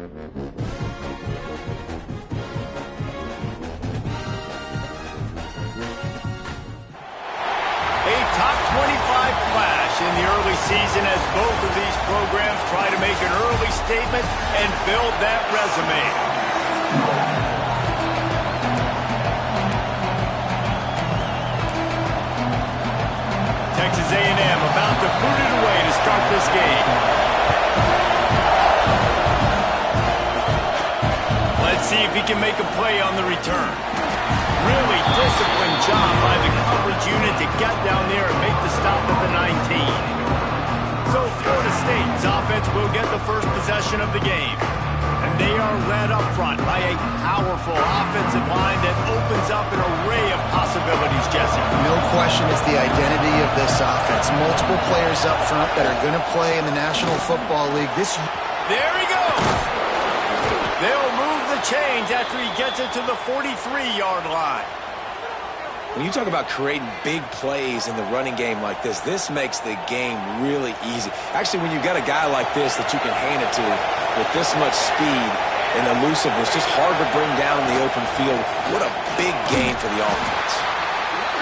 A top 25 clash in the early season as both of these programs try to make an early statement and build that resume. Texas A&M about to boot it away to start this game. Let's see if he can make a play on the return. Really disciplined job by the coverage unit to get down there and make the stop at the 19. So Florida State's offense will get the first possession of the game. And they are led up front by a powerful offensive line that opens up an array of possibilities, Jesse. No question it's the identity of this offense. Multiple players up front that are going to play in the National Football League. There he goes! They'll move the chains after he gets it to the 43-yard line. When you talk about creating big plays in the running game like this makes the game really easy. Actually, when you've got a guy like this that you can hand it to with this much speed and elusiveness, just hard to bring down in the open field. What a big game for the offense.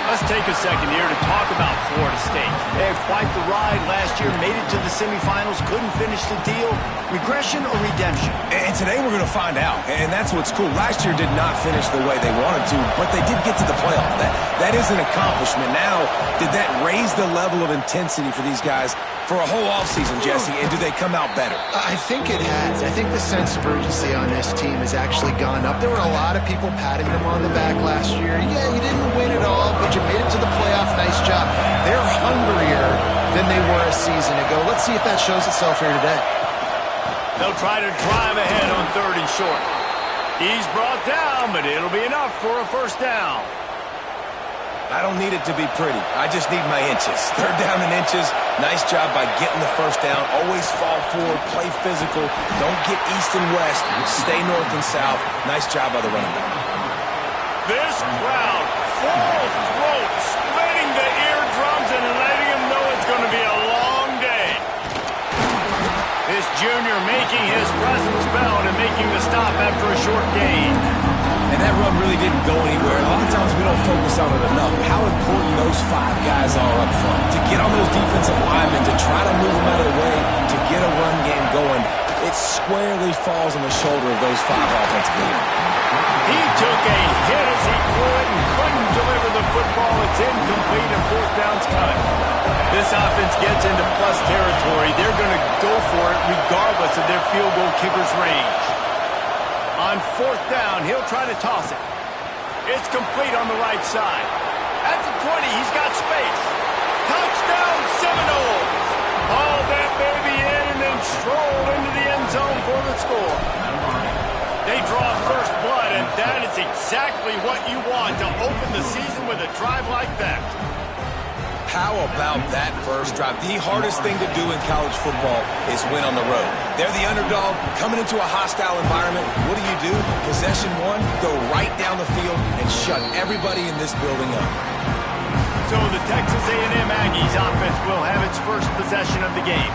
Let's take a second here to talk about Florida State. They had quite the ride last year, made it to the semifinals, couldn't finish the deal. Regression or redemption? And today we're going to find out, and that's what's cool. Last year did not finish the way they wanted to, but they did get to the playoff. That is an accomplishment. Now, did that raise the level of intensity for these guys for a whole offseason, Jesse, and do they come out better? I think it has. I think the sense of urgency on this team has actually gone up. There were a lot of people patting them on the back last year. Yeah, you didn't win it all, but you made it to the playoff. Nice job. They're hungrier than they were a season ago. Let's see if that shows itself here today. They'll try to drive ahead on 3rd and short. He's brought down, but it'll be enough for a first down. I don't need it to be pretty. I just need my inches. 3rd down in inches. Nice job by getting the first down. Always fall forward, play physical. Don't get east and west. Stay north and south. Nice job by the running back. This crowd, full throat, splitting the eardrums and letting them know it's going to be a long day. This junior making his presence felt and making the stop after a short gain. And that run really didn't go anywhere. A lot of times we don't focus on it enough. How important those 5 guys are up front. To get on those defensive linemen, to try to move them out of the way, to get a run game going, it squarely falls on the shoulder of those 5 offensive leaders. He took a hit as he threw it and couldn't deliver the football. It's incomplete and 4th down's cut. This offense gets into plus territory. They're going to go for it regardless of their field goal kicker's range. On 4th down, he'll try to toss it. It's complete on the right side. At the 20, he's got space. Touchdown, Seminoles! Haul that baby in and then stroll into the end zone for the score. They draw first blood, and that is exactly what you want to open the season with a drive like that. How about that first drive? The hardest thing to do in college football is win on the road. They're the underdog, coming into a hostile environment. What do? Possession 1, go right down the field and shut everybody in this building up. So the Texas A&M Aggies offense will have its first possession of the game.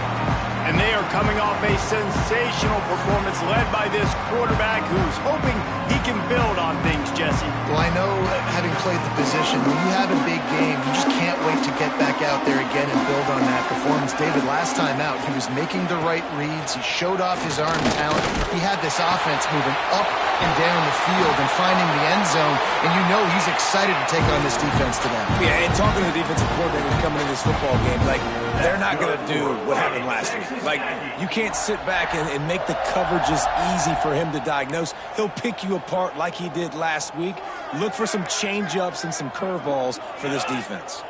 And they are coming off a sensational performance led by this quarterback who's hoping he can build on things, Jesse. Well, I know, having played the position, when you have a big game, you just can't wait to get back out there again and build on that performance. David, last time out, he was making the right reads. He showed off his arm talent. He had this offense moving up and down the field and finding the end zone. And you know he's excited to take on this defense today. Yeah, and talking to the defensive coordinators coming into this football game, like, they're not going to do what happened last week. Like, you can't sit back and make the coverages easy for him to diagnose. He'll pick you apart like he did last week. Look for some change-ups and some curveballs for this defense.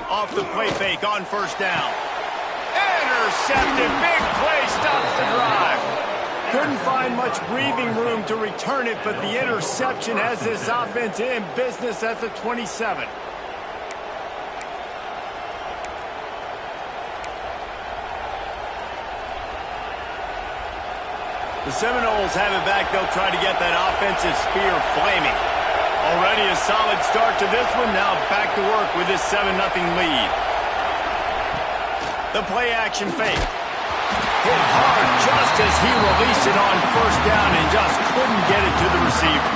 Off the play fake on 1st down. Intercepted. Big play stops the drive. Couldn't find much breathing room to return it, but the interception has this offense in business at the 27. The Seminoles have it back. They'll try to get that offensive spear flaming. Already a solid start to this one. Now back to work with this 7-0 lead. The play action fake. Hit hard just as he released it on first down and just couldn't get it to the receiver.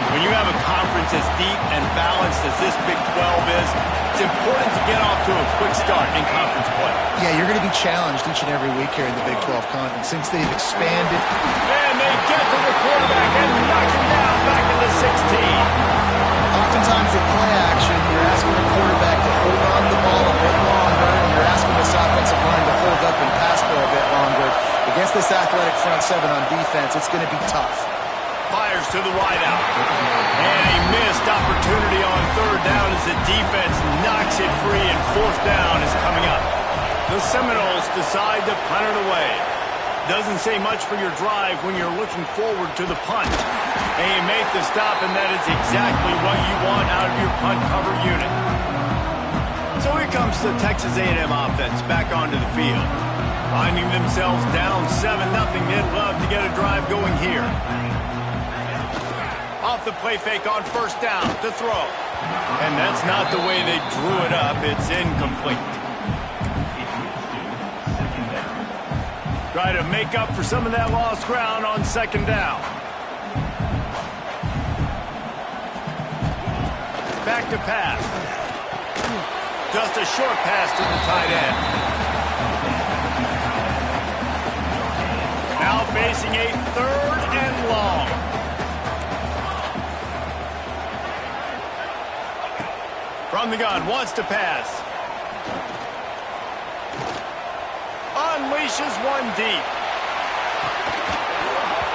When you have a conference as deep and balanced as this Big 12 is, it's important to get off to a quick start in conference play. Yeah, you're going to be challenged each and every week here in the Big 12 Conference since they've expanded. And they get to the quarterback and knock him down back in the 16. Oftentimes with play action, you're asking the quarterback to hold on to the ball a bit longer, and you're asking this offensive line to hold up and pass for a bit longer. Against this athletic front seven on defense, it's going to be tough. Fires to the wideout. And a missed opportunity on third down as the defense knocks it free, and fourth down is coming up. The Seminoles decide to punt it away. Doesn't say much for your drive when you're looking forward to the punt. And you make the stop, and that is exactly what you want out of your punt cover unit. So here comes the Texas A&M offense back onto the field. Finding themselves down 7-0, they'd love to get a drive going here. Off the play fake on first down to throw. And that's not the way they drew it up. It's incomplete. Try to make up for some of that lost ground on second down. Back to pass. Just a short pass to the tight end. Now facing a third and long. From the gun, wants to pass. Unleashes one deep.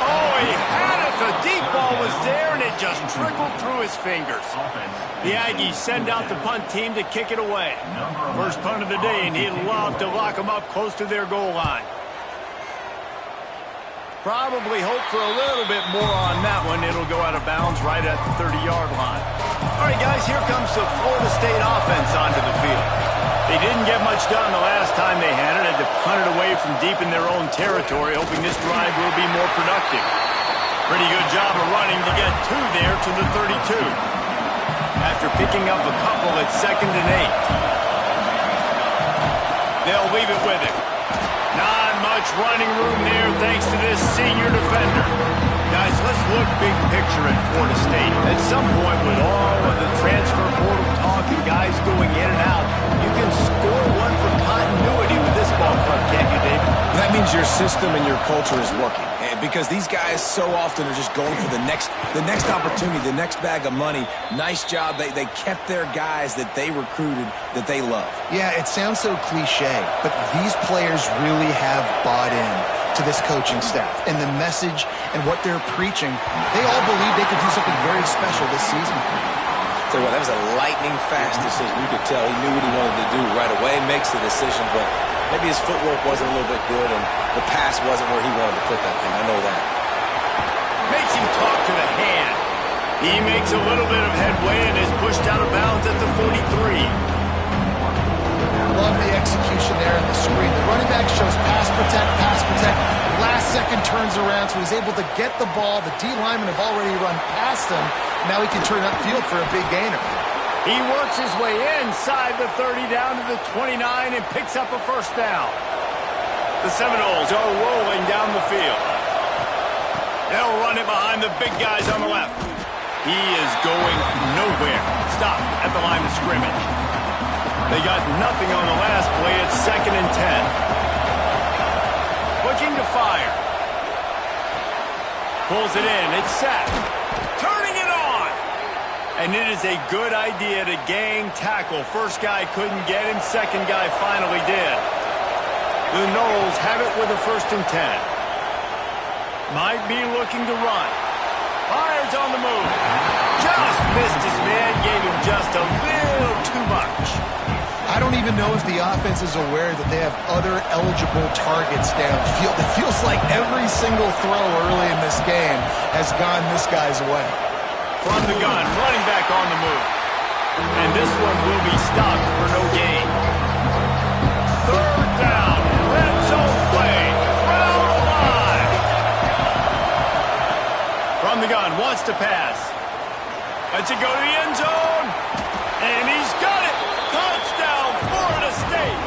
Oh, he had it. The deep ball was there, and it just trickled through his fingers. The Aggies send out the punt team to kick it away. First punt of the day, and he'd love to lock them up close to their goal line. Probably hope for a little bit more on that one. It'll go out of bounds right at the 30-yard line. All right, guys, here comes the Florida State offense onto the field. They didn't get much done the last time they had it. Had to punt it away from deep in their own territory, hoping this drive will be more productive. Pretty good job of running to get two there to the 32. After picking up a couple at 2nd and 8. They'll leave it with him. Not much running room there thanks to this senior defender. Guys, let's look big picture at Florida State. At some point, with all of the transfer portal talk and guys going in and out, you can score one for continuity with this ball club, can't you, David? That means your system and your culture is working. And because these guys so often are just going for the next opportunity, the next bag of money. Nice job. They kept their guys that they recruited, that they love. Yeah, it sounds so cliche, but these players really have bought in to this coaching staff and the message and what they're preaching. They all believe they could do something very special this season. So that was a lightning fast decision. You could tell he knew what he wanted to do right away, makes the decision, but maybe his footwork wasn't a little bit good and the pass wasn't where he wanted to put that thing. I know that. Makes him talk to the hand. He makes a little bit of headway and is pushed out of bounds at the 43. Love the execution there in the screen. The running back shows pass protect, pass protect. Last second turns around, so he's able to get the ball. The D linemen have already run past him. Now he can turn upfield for a big gainer. He works his way inside the 30 down to the 29 and picks up a first down. The Seminoles are rolling down the field. They'll run it behind the big guys on the left. He is going nowhere. Stop at the line of scrimmage. They got nothing on the last play. It's 2nd and 10. Looking to fire. Pulls it in. It's set. Turning it on. And it is a good idea to gang tackle. First guy couldn't get him. Second guy finally did. The Noles have it with a 1st and 10. Might be looking to run. Fires on the move. Just missed his man. Gave him just a little too much. I don't even know if the offense is aware that they have other eligible targets downfield. It feels like every single throw early in this game has gone this guy's way. From the gun, running back on the move. And this one will be stopped for no gain. Third down, red zone play. Crowd alive. From the gun, wants to pass. Lets it go to the end zone. And he's got it. Touchdown, Florida State.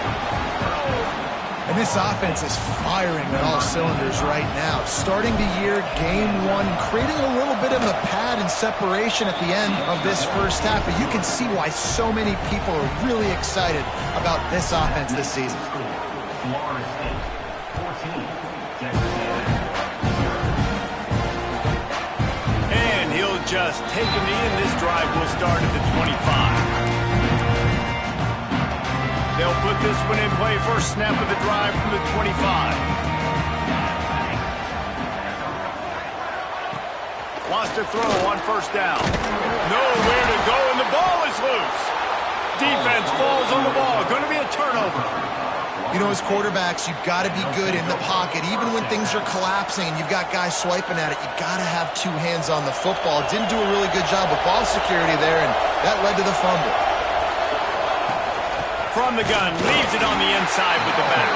And And this offense is firing on all cylinders right now. Starting the year, game one, creating a little bit of a pad and separation at the end of this first half. But you can see why so many people are really excited about this offense this season. And he'll just take a knee, and this drive will start at the 25. They'll put this one in play. First snap of the drive from the 25. Lost a throw on first down. Nowhere to go, and the ball is loose. Defense falls on the ball. Going to be a turnover. You know, as quarterbacks, you've got to be good in the pocket. Even when things are collapsing and you've got guys swiping at it, you've got to have two hands on the football. Didn't do a really good job with ball security there, and that led to the fumble. From the gun, leaves it on the inside with the back.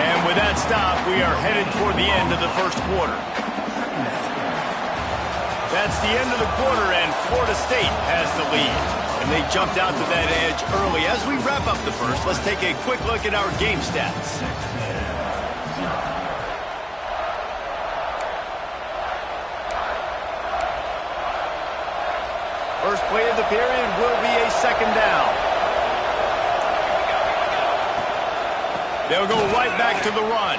And with that stop, we are headed toward the end of the first quarter. That's the end of the quarter, and Florida State has the lead. And they jumped out to that edge early. As we wrap up the first, let's take a quick look at our game stats. First play of the period will be a second down. They'll go right back to the run.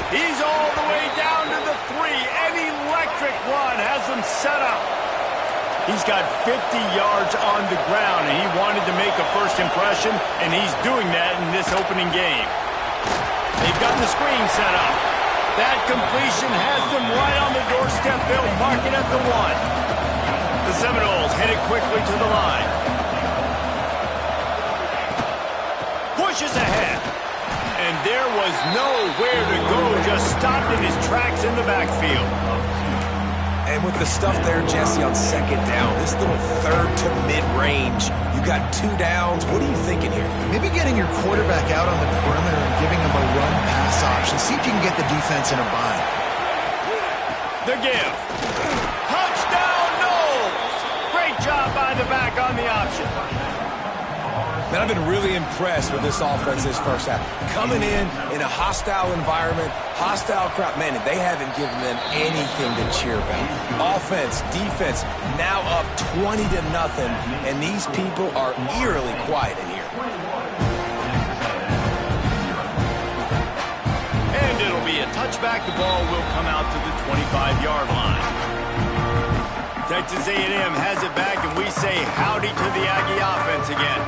He's all the way down to the 3. An electric run has them set up. He's got 50 yards on the ground, and he wanted to make a first impression, and he's doing that in this opening game. They've got the screen set up. That completion has them right on the doorstep. They'll mark it at the 1. The Seminoles headed quickly to the line. Pushes ahead. And there was nowhere to go, just stopped in his tracks in the backfield. And with the stuff there, Jesse, on second down, this little third to mid-range, you got 2 downs. What are you thinking here? Maybe getting your quarterback out on the perimeter and giving him a run-pass option. See if you can get the defense in a bind. The give. Touchdown, Knowles! Great job by the back on the option. Man, I've been really impressed with this offense this first half. Coming in a hostile environment, hostile crowd. Man, they haven't given them anything to cheer about. Offense, defense, now up 20-0, and these people are eerily quiet in here. And it'll be a touchback. The ball will come out to the 25-yard line. Texas A&M has it back, and we say howdy to the Aggie offense again.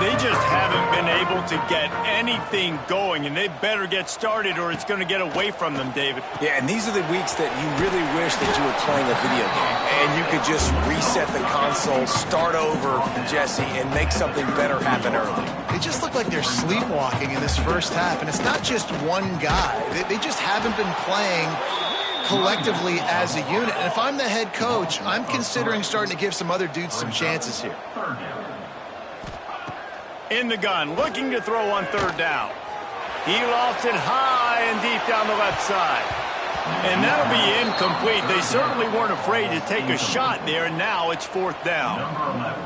They just haven't been able to get anything going, and they better get started or it's going to get away from them, David. Yeah, and these are the weeks that you really wish that you were playing a video game, and you could just reset the console, start over, Jesse, and make something better happen early. They just look like they're sleepwalking in this first half, and it's not just one guy. They just haven't been playing collectively as a unit. And if I'm the head coach, I'm considering starting to give some other dudes some chances here. In the gun, looking to throw on third down. He lofts it high and deep down the left side. And that'll be incomplete. They certainly weren't afraid to take a shot there, and now it's fourth down.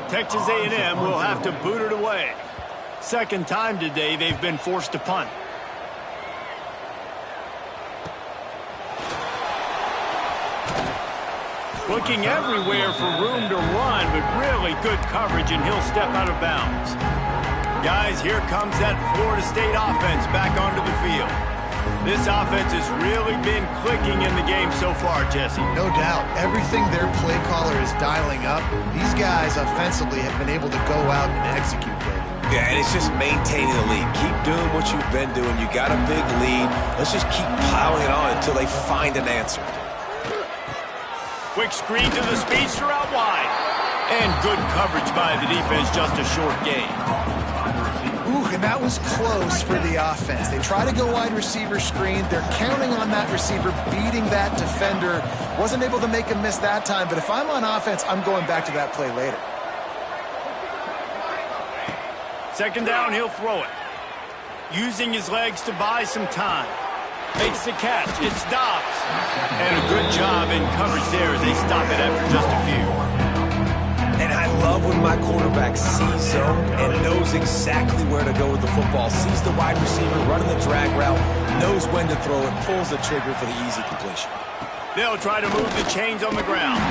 Texas A&M will have to boot it away. Second time today they've been forced to punt. Looking everywhere for room to run, but really good coverage, and he'll step out of bounds. Guys, here comes that Florida State offense back onto the field. This offense has really been clicking in the game so far, Jesse. No doubt. Everything their play caller is dialing up, these guys offensively have been able to go out and execute, David. Yeah, and it's just maintaining the lead. Keep doing what you've been doing. You got a big lead. Let's just keep piling it on until they find an answer. Quick screen to the speedster out wide. And good coverage by the defense, just a short gain. Ooh, and that was close for the offense. They try to go wide receiver screen. They're counting on that receiver beating that defender. Wasn't able to make him miss that time, but if I'm on offense, I'm going back to that play later. Second down, he'll throw it. Using his legs to buy some time. Makes the catch. It stops. And a good job in coverage there as they stop it after just a few. And I love when my quarterback sees zone and knows exactly where to go with the football. Sees the wide receiver running the drag route, knows when to throw it, pulls the trigger for the easy completion. They'll try to move the chains on the ground.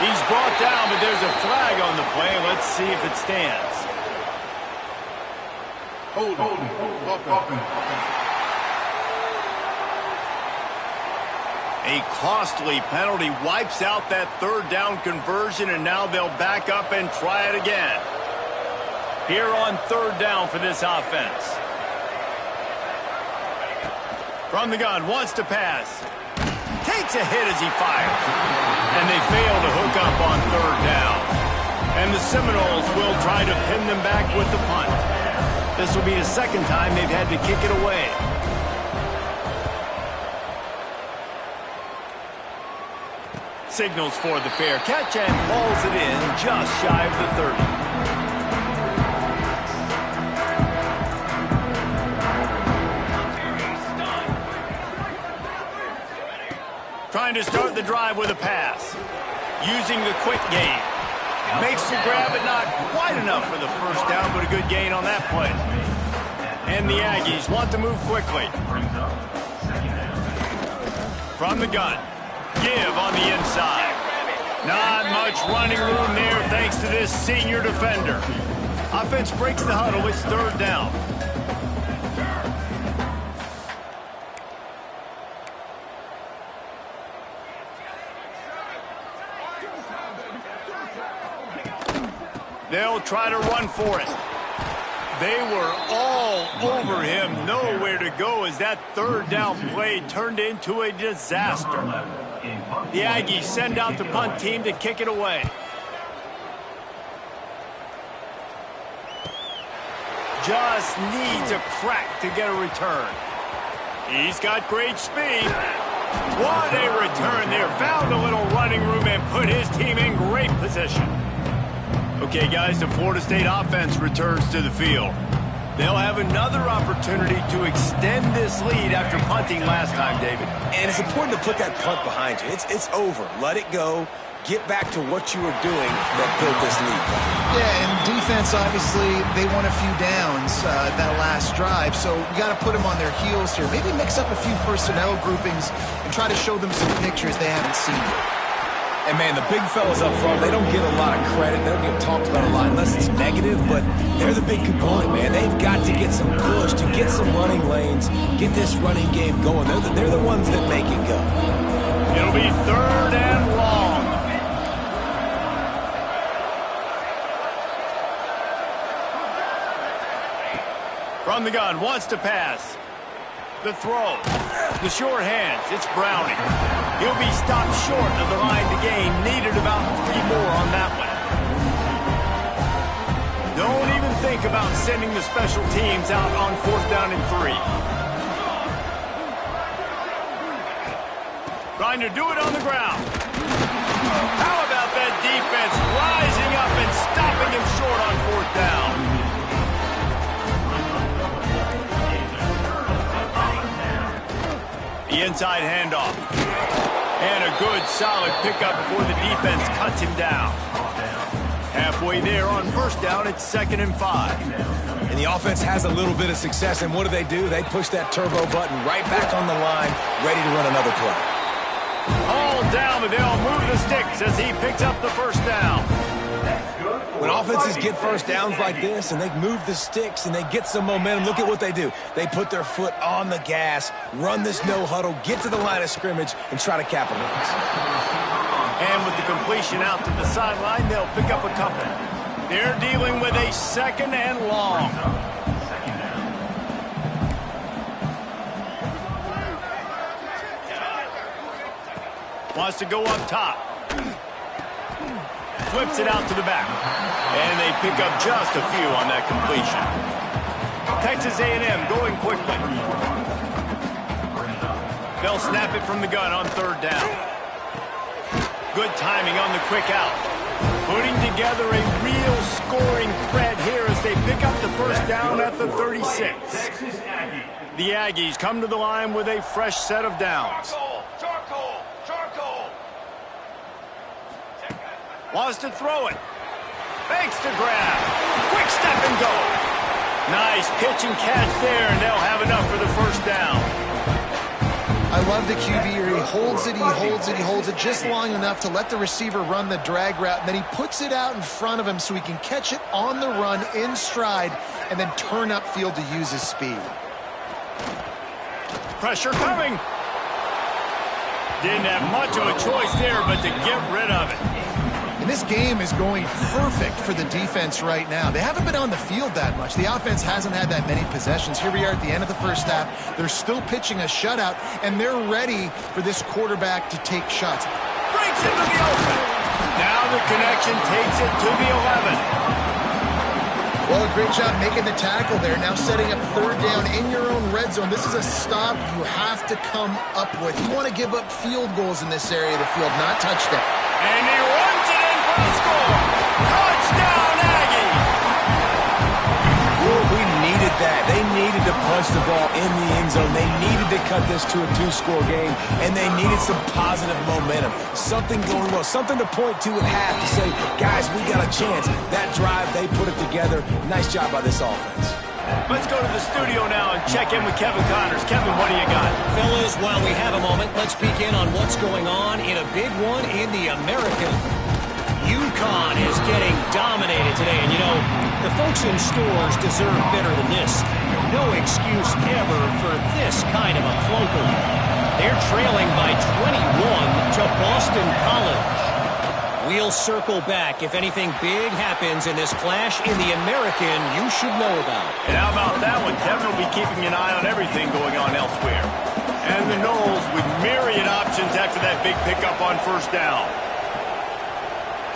He's brought down, but there's a flag on the play. Let's see if it stands. Hold on. A costly penalty wipes out that third down conversion, and now they'll back up and try it again. Here on third down for this offense. From the gun, wants to pass. Takes a hit as he fires. And they fail to hook up on third down. And the Seminoles will try to pin them back with the punt. This will be the second time they've had to kick it away. Signals for the fair catch and hauls it in just shy of the 30. Trying to start the drive with a pass. Using the quick game. Makes the grab, but not quite enough for the first down, but a good gain on that play. And the Aggies want to move quickly. From the gun. Give on the inside. Not much running room there thanks to this senior defender. Offense breaks the huddle. It's third down. They'll try to run for it. They were all over him. Nowhere to go as that third down play turned into a disaster. The Aggies send out the punt team to kick it away. Just needs a crack to get a return. He's got great speed. What a return there. Found a little running room and put his team in great position. Okay, guys, the Florida State offense returns to the field. They'll have another opportunity to extend this lead after punting last time, David. And it's important to put that punt behind you. It's over. Let it go. Get back to what you were doing that built this lead. Yeah, and defense, obviously, they won a few downs that last drive, so we got to put them on their heels here. Maybe mix up a few personnel groupings and try to show them some pictures they haven't seen yet. And, man, the big fellas up front, they don't get a lot of credit. They don't get talked about a lot unless it's negative, but they're the big component, man. They've got to get some push, to get some running lanes, get this running game going. They're the ones that make it go. It'll be third and long. From the gun, wants to pass. The throw. The short hands. It's Browning. He'll be stopped short of the line to gain. Needed about 3 more on that one. Don't even think about sending the special teams out on fourth down and 3. Trying to do it on the ground. How about that defense rising up and stopping him short on fourth down? The inside handoff. And a good, solid pickup before the defense cuts him down. Halfway there on first down, it's 2nd and 5. And the offense has a little bit of success, and what do? They push that turbo button right back on the line, ready to run another play. All down, but they'll move the sticks as he picks up the first down. When offenses get first downs like this and they move the sticks and they get some momentum, look at what they do. They put their foot on the gas, run this no huddle, get to the line of scrimmage, and try to capitalize. And with the completion out to the sideline, they'll pick up a couple. They're dealing with a 2nd and long. Wants to go up top. Flips it out to the back. And they pick up just a few on that completion. Texas A&M going quickly. They'll snap it from the gun on third down. Good timing on the quick out. Putting together a real scoring threat here as they pick up the first down at the 36. The Aggies come to the line with a fresh set of downs. Wants to throw it. Fakes the grab. Quick step and go. Nice pitch and catch there, and they'll have enough for the first down. I love the QB here. He holds it, he holds it, he holds it just long enough to let the receiver run the drag route, and then he puts it out in front of him so he can catch it on the run in stride and then turn upfield to use his speed. Pressure coming. Didn't have much of a choice there but to get rid of it. And this game is going perfect for the defense right now. They haven't been on the field that much. The offense hasn't had that many possessions. Here we are at the end of the first half. They're still pitching a shutout, and they're ready for this quarterback to take shots. Breaks into the open. Now the connection takes it to the 11. Well, a great job making the tackle there. Now setting up third down in your own red zone. This is a stop you have to come up with. You want to give up field goals in this area of the field, not touchdown. And he runs it in for the score. Touchdown, Aggie! Well, we needed that. They needed to punch the ball in the end zone. They needed to cut this to a two-score game, and they needed some positive momentum. Something going well, something to point to at half to say, guys, we got a chance. That drive, they put it together. Nice job by this offense. Let's go to the studio now and check in with Kevin Connors. Kevin, what do you got? Fellas, while we have a moment, let's peek in on what's going on in a big one in the American. UConn is getting dominated today, and you know, the folks in stores deserve better than this. No excuse ever for this kind of a clunker. They're trailing by 21 to Boston College. We'll circle back if anything big happens in this clash in the American you should know about. And how about that one? Kevin will be keeping an eye on everything going on elsewhere. And the Noles with myriad options after that big pickup on first down.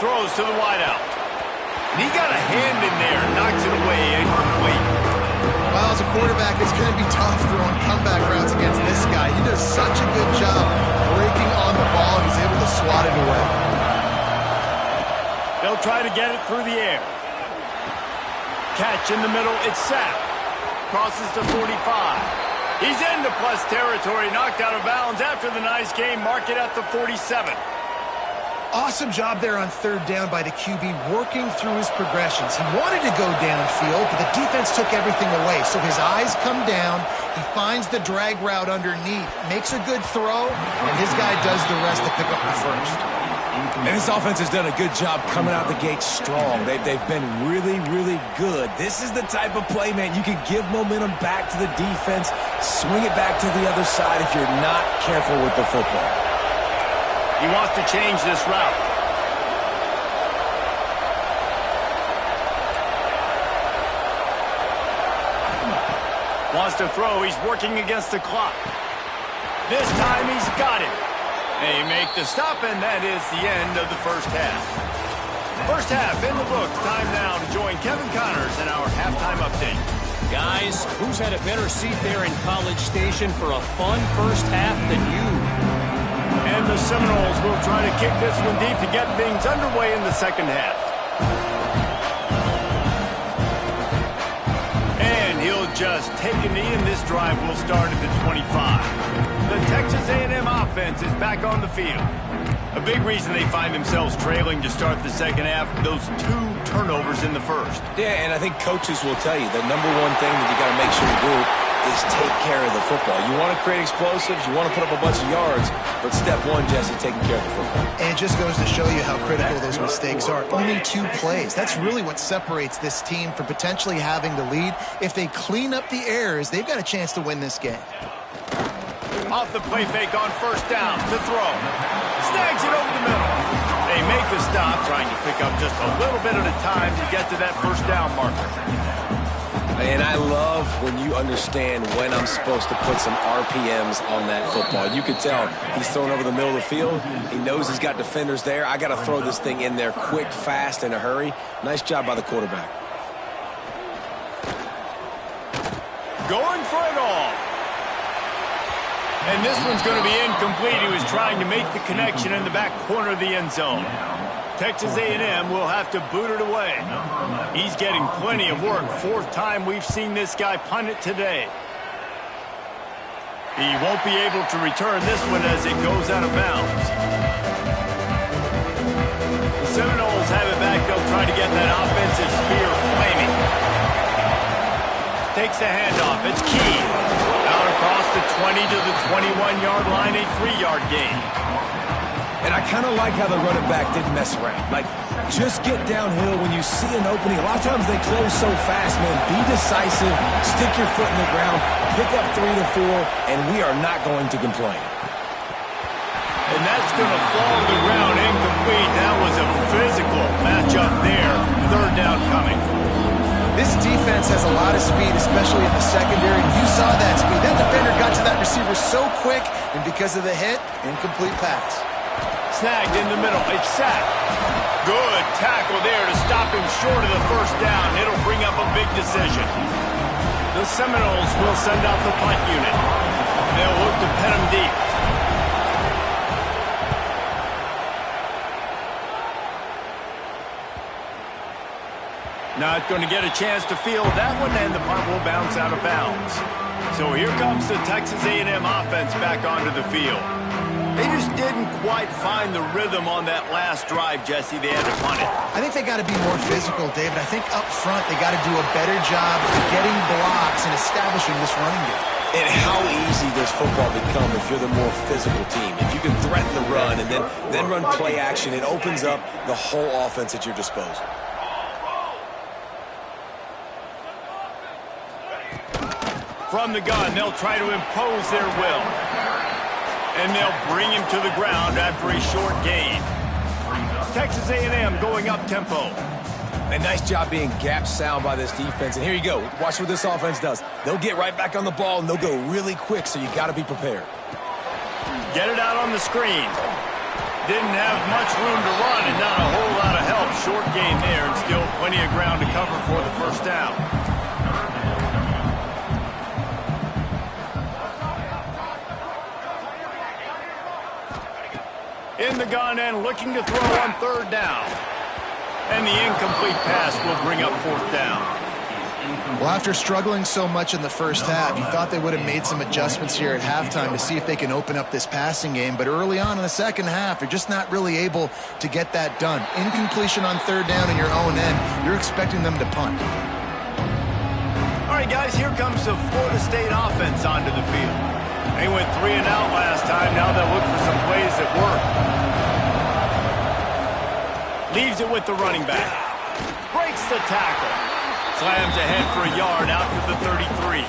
Throws to the wideout. And he got a hand in there, knocks it away incomplete. Well, as a quarterback, it's going to be tough throwing comeback routes against this guy. He does such a good job breaking on the ball, and he's able to swat it away. They'll try to get it through the air. Catch in the middle, it's sacked. Crosses to 45. He's into plus territory, knocked out of bounds after the nice game. Mark it at the 47. Awesome job there on third down by the QB, working through his progressions. He wanted to go downfield, but the defense took everything away. So his eyes come down, he finds the drag route underneath, makes a good throw, and his guy does the rest to pick up the first. And this offense has done a good job coming out the gate strong. They've been really, really good. This is the type of play, man, you can give momentum back to the defense, swing it back to the other side if you're not careful with the football. He wants to change this route. Wants to throw. He's working against the clock. This time he's got it. They make the stop, and that is the end of the first half. First half in the books. Time now to join Kevin Connors in our halftime update. Guys, who's had a better seat there in College Station for a fun first half than you? And the Seminoles will try to kick this one deep to get things underway in the second half. And he'll just take a knee, and this drive will start at the 25. The Texas A&M offense is back on the field. A big reason they find themselves trailing to start the second half, those 2 turnovers in the first. Yeah, and I think coaches will tell you the number one thing that you got to make sure you do is take care of the football. You want to create explosives, you want to put up a bunch of yards, but step one, Jesse, taking care of the football. And it just goes to show you how critical those mistakes are. Only 2 plays. That's really what separates this team from potentially having the lead. If they clean up the errors, they've got a chance to win this game. Off the play fake on first down to throw. Snags it over the middle. They make the stop, trying to pick up just a little bit at a time to get to that first down marker. And I love when you understand when I'm supposed to put some RPMs on that football. You could tell he's throwing over the middle of the field. He knows he's got defenders there. I got to throw this thing in there quick, fast, in a hurry. Nice job by the quarterback. Going for it all. And this one's going to be incomplete. He was trying to make the connection in the back corner of the end zone. Texas A&M will have to boot it away. He's getting plenty of work. 4th time we've seen this guy punt it today. He won't be able to return this one as it goes out of bounds. The Seminoles have it back. They'll try to get that offensive spear flaming. Takes the handoff. It's Key. Out across the 20 to the 21-yard line, a 3-yard gain. And I kind of like how the running back didn't mess around. Like, just get downhill when you see an opening. A lot of times they close so fast, man. Be decisive, stick your foot in the ground, pick up 3 to 4, and we are not going to complain. And that's going to fall to the ground incomplete. That was a physical matchup there. 3rd down coming. This defense has a lot of speed, especially in the secondary. You saw that speed. That defender got to that receiver so quick, and because of the hit, incomplete pass. Snagged in the middle. It's sacked. Good tackle there to stop him short of the 1st down. It'll bring up a big decision. The Seminoles will send out the punt unit. They'll look to pin him deep. Not going to get a chance to field that one, and the punt will bounce out of bounds. So here comes the Texas A&M offense back onto the field. They just didn't quite find the rhythm on that last drive, Jesse. They had to punt it. I think they got to be more physical, David. I think up front they got to do a better job getting blocks and establishing this running game. And how easy does football become if you're the more physical team? If you can threaten the run and then run play action, it opens up the whole offense at your disposal. From the gun, they'll try to impose their will. And they'll bring him to the ground after a short gain. Texas A&M going up-tempo. A nice job being gap sound by this defense. And here you go. Watch what this offense does. They'll get right back on the ball, and they'll go really quick, so you got to be prepared. Get it out on the screen. Didn't have much room to run and not a whole lot of help. Short gain there, and still plenty of ground to cover for the 1st down. In the gun and looking to throw on 3rd down. And the incomplete pass will bring up 4th down. Well, after struggling so much in the 1st half, you thought they would have made some adjustments here at halftime to see if they can open up this passing game. But early on in the 2nd half, they're just not really able to get that done. Incompletion on 3rd down in your own end, you're expecting them to punt. All right, guys, here comes the Florida State offense onto the field. They went 3 and out last time. Now they'll look for some plays that work. Leaves it with the running back. Breaks the tackle. Slams ahead for a yard out to the 33.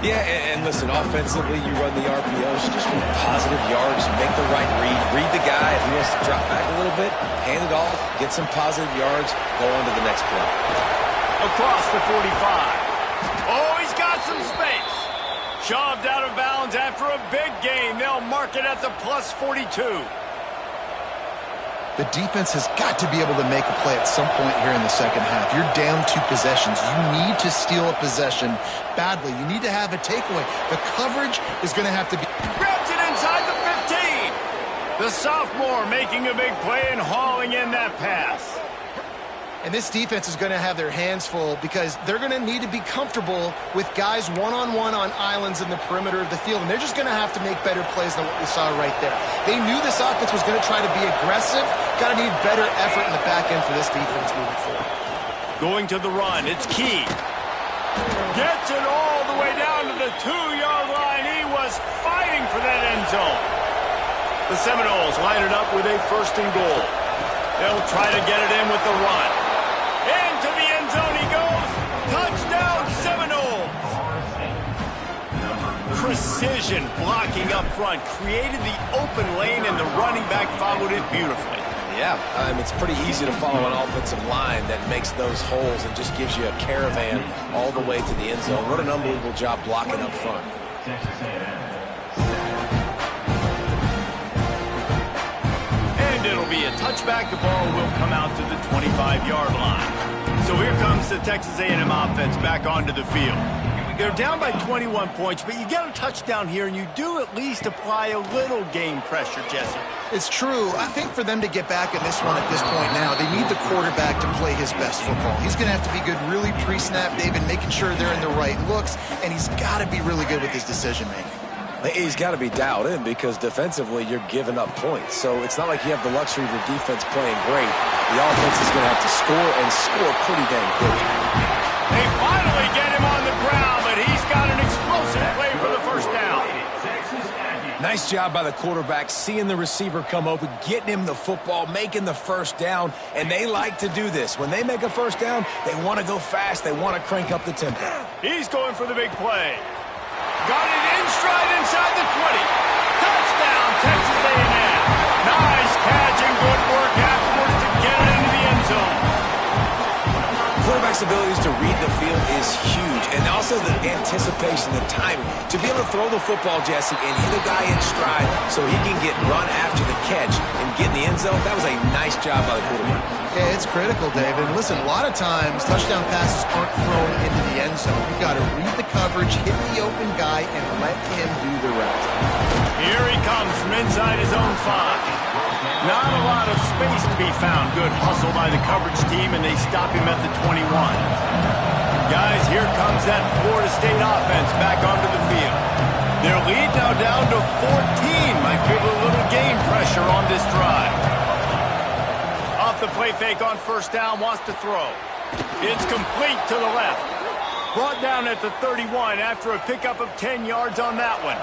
Yeah, and listen, offensively, you run the RPOs. You just want positive yards, make the right read. Read the guy. If he wants to drop back a little bit, hand it off, get some positive yards, go on to the next play. Across the 45. Oh, he's got some space. Shoved out of bounds after a big gain. They'll mark it at the plus 42. The defense has got to be able to make a play at some point here in the 2nd half. You're down 2 possessions. You need to steal a possession badly. You need to have a takeaway. The coverage is going to have to be... Grabs it inside the 15. The sophomore making a big play and hauling in that pass. And this defense is going to have their hands full because they're going to need to be comfortable with guys one-on-one on islands in the perimeter of the field. And they're just going to have to make better plays than what we saw right there. They knew this offense was going to try to be aggressive. Got to need better effort in the back end for this defense moving forward. Going to the run. It's Key. Gets it all the way down to the 2-yard line. He was fighting for that end zone. The Seminoles line it up with a 1st and goal. They'll try to get it in with the run. Into the end zone he goes. Touchdown, Seminoles. Precision blocking up front. Created the open lane, and the running back followed it beautifully. Yeah, it's pretty easy to follow an offensive line that makes those holes and just gives you a caravan all the way to the end zone. What an unbelievable job blocking up front. And it'll be a touchback. The ball will come out to the 25-yard line. So here comes the Texas A&M offense back onto the field. They're down by 21 points, but you get a touchdown here, and you do at least apply a little game pressure, Jesse. It's true. I think for them to get back in this one at this point now, they need the quarterback to play his best football. He's going to have to be good really pre-snap, David, making sure they're in the right looks, and he's got to be really good with his decision-making. He's got to be dialed in because defensively you're giving up points. So it's not like you have the luxury of your defense playing great the offense is going to have to score and score pretty dang quick. They finally get him on the ground, but he's got an explosive play for the first down. Nice job by the quarterback, seeing the receiver come open, getting him the football, making the first down, and they like to do this. When they make a first down, they want to go fast. They want to crank up the tempo. He's going for the big play. Got it in stride inside the 20. Touchdown, Texas A&M. Nice catch and good work afterwards to get it into the end zone. Quarterback's abilities to read the field is huge, and also the anticipation, the timing. To be able to throw the football, Jesse, and hit a guy in stride so he can get run after the catch and get in the end zone, that was a nice job by the quarterback. Yeah, it's critical, David. And listen, a lot of times touchdown passes aren't thrown into the end zone. You've got to read the coverage, hit the open guy, and let him do the rest. Here he comes from inside his own 5. Not a lot of space to be found. Good hustle by the coverage team, and they stop him at the 21. Guys, here comes that Florida State offense back onto the field. Their lead now down to 14. Might give a little game pressure on this drive. Off the play fake on first down, wants to throw. It's complete to the left. Brought down at the 31 after a pickup of 10 yards on that one.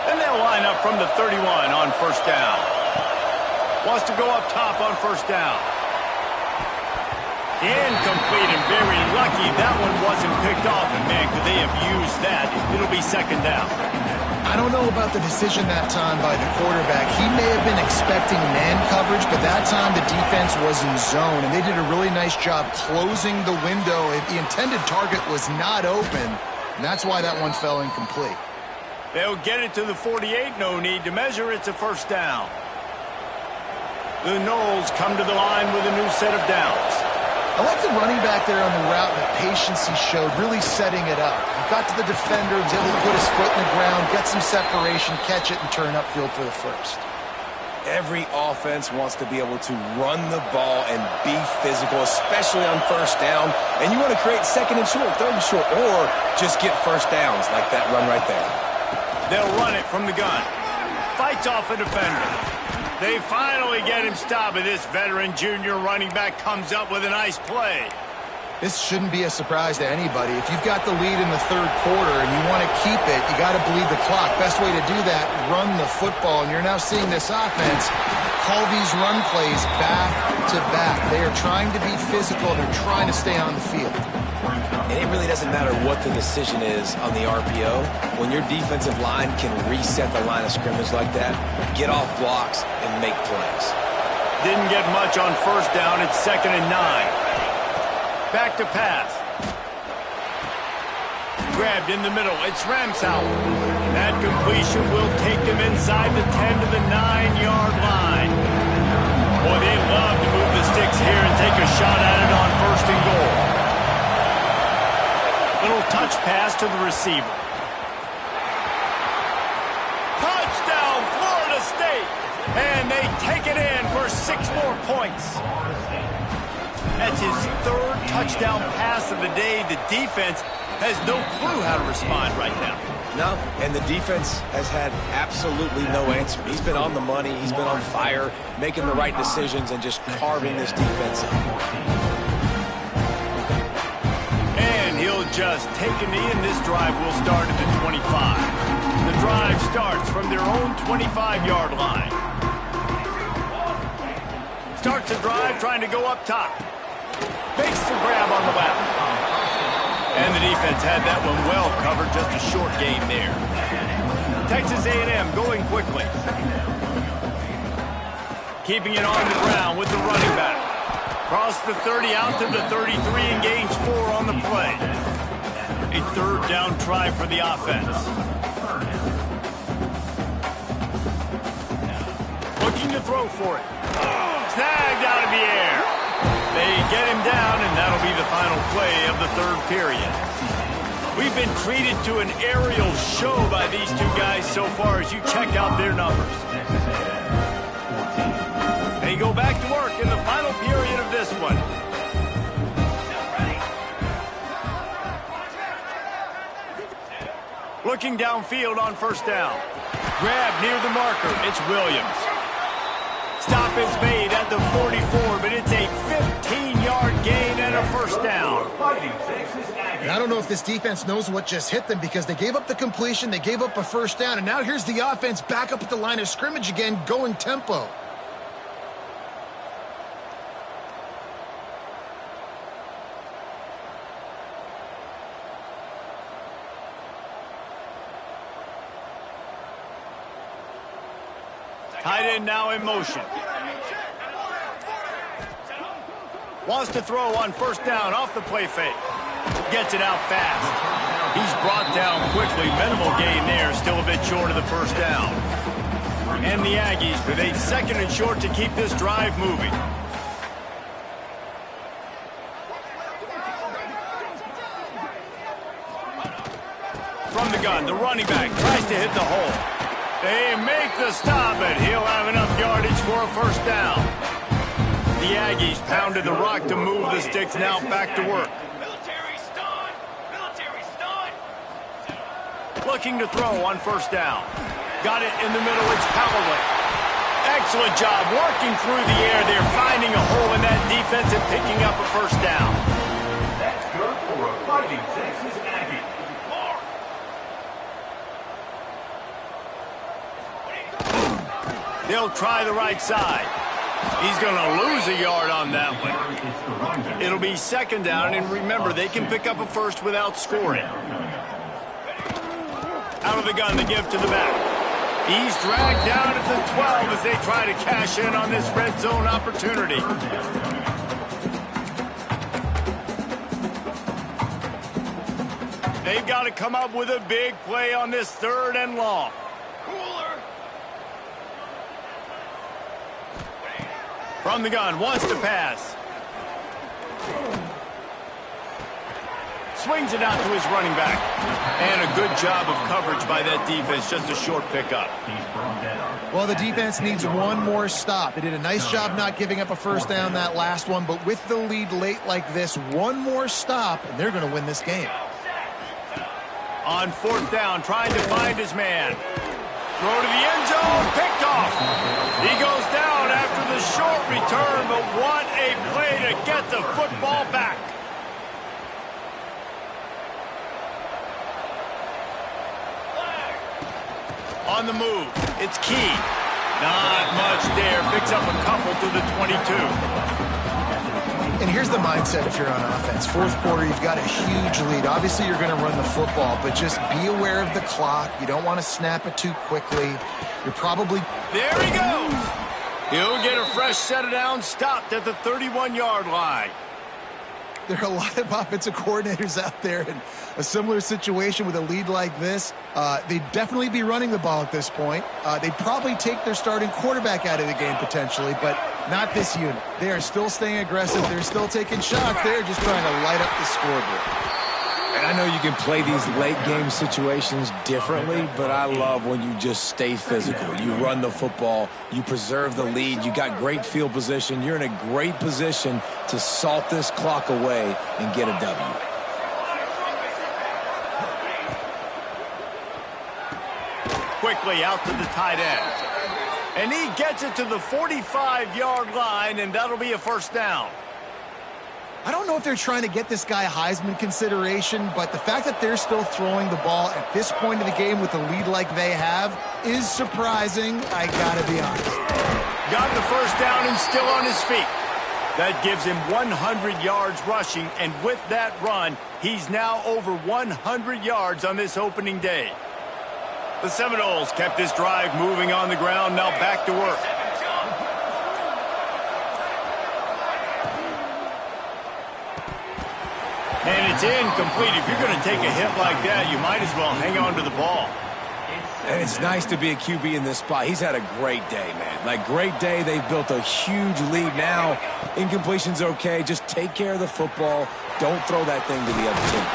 And they'll line up from the 31 on first down. Wants to go up top on first down. Incomplete, and very lucky that one wasn't picked off. And, man, could they have used that? It'll be second down. I don't know about the decision that time by the quarterback. He may have been expecting man coverage, but that time the defense was in zone, and they did a really nice job closing the window. The intended target was not open, and that's why that one fell incomplete. They'll get it to the 48. No need to measure. It's a first down. The Noles come to the line with a new set of downs. I like the running back there on the route and the patience he showed, really setting it up. He got to the defender, was able to put his foot in the ground, get some separation, catch it, and turn upfield for the first. Every offense wants to be able to run the ball and be physical, especially on first down. And you want to create second and short, third and short, or just get first downs like that run right there. They'll run it from the gun. Fights off a defender. They finally get him stopped, and this veteran junior running back comes up with a nice play. This shouldn't be a surprise to anybody. If you've got the lead in the third quarter and you want to keep it, you got to bleed the clock. Best way to do that, run the football. And you're now seeing this offense call these run plays back to back. They are trying to be physical. They're trying to stay on the field. And it really doesn't matter what the decision is on the RPO. When your defensive line can reset the line of scrimmage like that, get off blocks and make plays. Didn't get much on first down. It's 2nd and 9. Back to pass. Grabbed in the middle. It's Ramsauer. That completion will take them inside the 10 to the 9-yard line. Boy, they love to move the sticks here and take a shot at it on 1st and goal. Little touch pass to the receiver. Touchdown, Florida State. And they take it in for 6 more points. That's his 3rd touchdown pass of the day. The defense has no clue how to respond right now. No, and the defense has had absolutely no answer. He's been on the money. He's been on fire, making the right decisions and just carving this defense up. And he'll just take a knee, and this drive will start at the 25. The drive starts from their own 25-yard line. Starts the drive trying to go up top. Makes the grab on the left. And the defense had that one well covered. Just a short gain there. Texas A&M going quickly. Keeping it on the ground with the running back. Cross the 30 out to the 33 and gains 4 on the play. A 3rd down try for the offense. Looking to throw for it. Snagged out of the air. They get him down, and that'll be the final play of the 3rd period. We've been treated to an aerial show by these two guys so far as you check out their numbers. They go back to work in the final period of this one. Looking downfield on first down. Grab near the marker. It's Williams. Stop is made at the 44, but it's a 15-yard gain and a first down. And I don't know if this defense knows what just hit them because they gave up the completion, they gave up a first down, and now here's the offense back up at the line of scrimmage again, going tempo. Tight end now in motion. Wants to throw on first down off the play fake. Gets it out fast. He's brought down quickly. Minimal gain there. Still a bit short of the first down. And the Aggies with a second and short to keep this drive moving. From the gun, the running back tries to hit the hole. They make the stop, but he'll have enough yardage for a first down. The Aggies pounded the rock to move the sticks, now back to work. Looking to throw on first down. Got it in the middle, it's Callaway. Excellent job working through the air. They're finding a hole in that defense and picking up a first down. That's good for a Fighting Texas Aggie. They'll try the right side. He's going to lose a yard on that one. It'll be second down, and remember, they can pick up a first without scoring. Out of the gun, the give to the back. He's dragged down at the 12 as they try to cash in on this red zone opportunity. They've got to come up with a big play on this third and long. From the gun, wants to pass. Swings it out to his running back. And a good job of coverage by that defense, just a short pickup. Well, the defense needs one more stop. They did a nice job not giving up a first down that last one, but with the lead late like this, one more stop, and they're going to win this game. On fourth down, trying to find his man. Throw to the end zone, picked off. He goes down after the short return, but what a play to get the football back. On the move, it's Key. Not much there, picks up a couple to the 22. And here's the mindset if you're on offense. Fourth quarter, you've got a huge lead. Obviously, you're going to run the football, but just be aware of the clock. You don't want to snap it too quickly. You're probably... There he goes. He'll get a fresh set of downs, stopped at the 31-yard line. There are a lot of offensive coordinators out there in a similar situation with a lead like this. They'd definitely be running the ball at this point. They'd probably take their starting quarterback out of the game potentially, but not this unit. They are still staying aggressive. They're still taking shots. They're just trying to light up the scoreboard. And I know you can play these late game situations differently, but I love when you just stay physical. You run the football, you preserve the lead, you got great field position. You're in a great position to salt this clock away and get a W. Quickly out to the tight end. And he gets it to the 45-yard line, and that'll be a first down. I don't know if they're trying to get this guy Heisman consideration, but the fact that they're still throwing the ball at this point of the game with a lead like they have is surprising, I gotta be honest. Got the first down and still on his feet. That gives him 100 yards rushing, and with that run, he's now over 100 yards on this opening day. The Seminoles kept this drive moving on the ground, now back to work. And it's incomplete. If you're going to take a hit like that, you might as well hang on to the ball. And it's nice to be a QB in this spot. He's had a great day, man. Like, great day. They've built a huge lead now. Incompletion's okay. Just take care of the football. Don't throw that thing to the other team.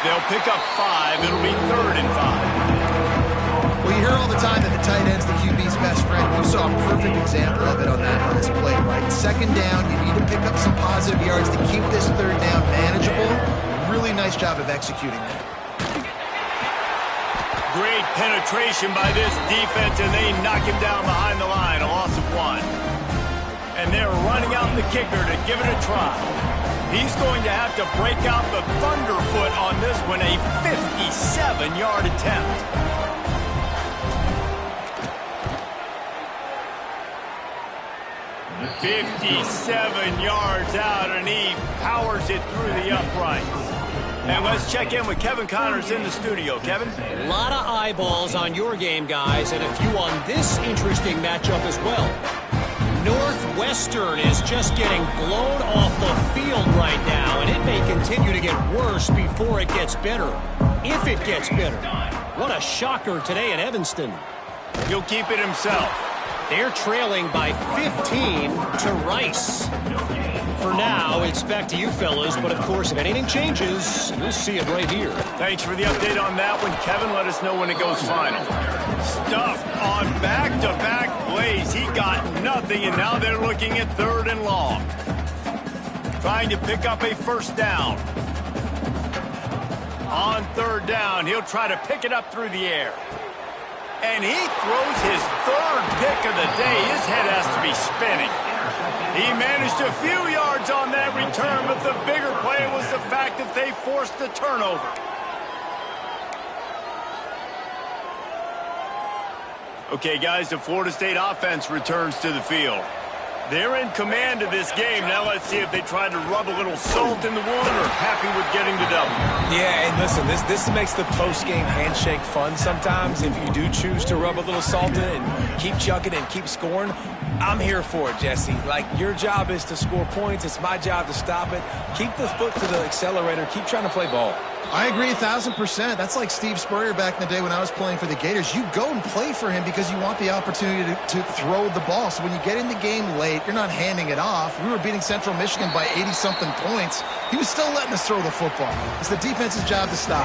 They'll pick up 5. It'll be 3rd and 5. Well, you hear all the time that the tight end's the QB's best friend. You saw a perfect example of it on that last play, right? Second down, you need to pick up some positive yards to keep this third down manageable. Really nice job of executing that. Great penetration by this defense, and they knock him down behind the line, a loss of 1. And they're running out the kicker to give it a try. He's going to have to break out the thunderfoot on this one, a 57-yard attempt. "57 yards out, and he powers it through the uprights." And let's check in with Kevin Connors in the studio. Kevin? A lot of eyeballs on your game, guys, and a few on this interesting matchup as well. Northwestern is just getting blown off the field right now, and it may continue to get worse before it gets better. If it gets better. What a shocker today in Evanston. He'll keep it himself. They're trailing by 15 to Rice. For now, it's back to you fellas, but of course, if anything changes, we'll see it right here. Thanks for the update on that one, Kevin. Let us know when it goes final. Stuffed on back-to-back plays. He got nothing, and now they're looking at 3rd and long. Trying to pick up a first down. On 3rd down, he'll try to pick it up through the air. And he throws his 3rd pick of the day. His head has to be spinning. He managed a few yards on that return, but the bigger play was the fact that they forced the turnover. Okay, guys, the Florida State offense returns to the field. They're in command of this game. Now let's see if they try to rub a little salt in the wound or happy with getting the W. Yeah, and listen, this makes the post-game handshake fun sometimes. If you do choose to rub a little salt in it and keep chucking and keep scoring, I'm here for it, Jesse. Like, your job is to score points. It's my job to stop it. Keep the foot to the accelerator. Keep trying to play ball. I agree 1,000%. That's like Steve Spurrier back in the day when I was playing for the Gators. You go and play for him because you want the opportunity to throw the ball. So when you get in the game late, you're not handing it off. We were beating Central Michigan by 80-something points. He was still letting us throw the football. It's the defense's job to stop.